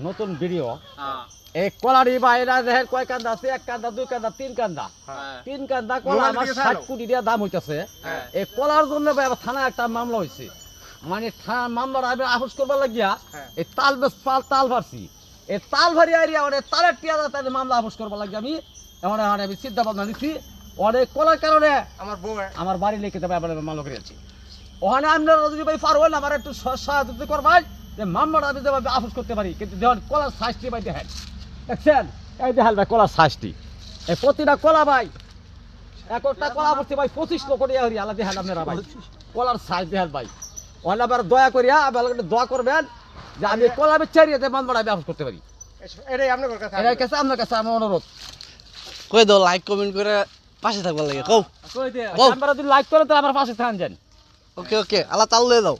নতুন ভিডিও এই কলারি বাইরা দেখেন কয় কান্দা আছে, এক কান্দা, দুই কান্দা, তিন কান্দা, তিন কান্দা কলা আমার 60 কোটি টাকা দাম হইতাছে। এই কলার জন্য ভাই আবার থানায় একটা মামলা হয়েছে, মানে থানা মামলার আমি আফস করবার লাগিয়া এই তাল ভারছি, এই তাল ভারি আইরিয়া মানে তালের টিয়া তাদের মামলা আফস করবার লাগিয়া আমি চিন্তা ভাবনা নিচ্ছি। অনেক কলার কারণে আমার বাড়ি লেগে যাবে, আবার মামলা করেছি। ওখানে আপনারা যদি ভাই পারবেন আমার একটু সহায়তা করবেন যে মামলাটা আমি যেভাবে আফস করতে পারি। কিন্তু দেখুন কলার সাইজটি ভাই দেখেন, দেখছেন এই দেখেন ভাই কলার সাইজটি, এই প্রতিটা কলা ভাই একটা কলা পড়ছে ভাই 25 লক্ষ টাকা হরি আল্লাহ দেখেন আপনারা ভাই কলার সাইজ দেখেন ভাই। ওখানে আবার দয়া করিয়া আবার দোয়া করবেন যে আমি কলা বেচারিয়ে যে মামলাটা আমি আফস করতে পারি। এটাই আপনার কাছে আমার অনুরোধ। কই দাও লাইক কমেন্ট করে পাশে থাকবার লাগে কও আপনারা যদি লাইক করেন তাহলে আমার পাশে থাকেন যান। ওকে ওকে আল্লাহ তাল লয়ে দাও।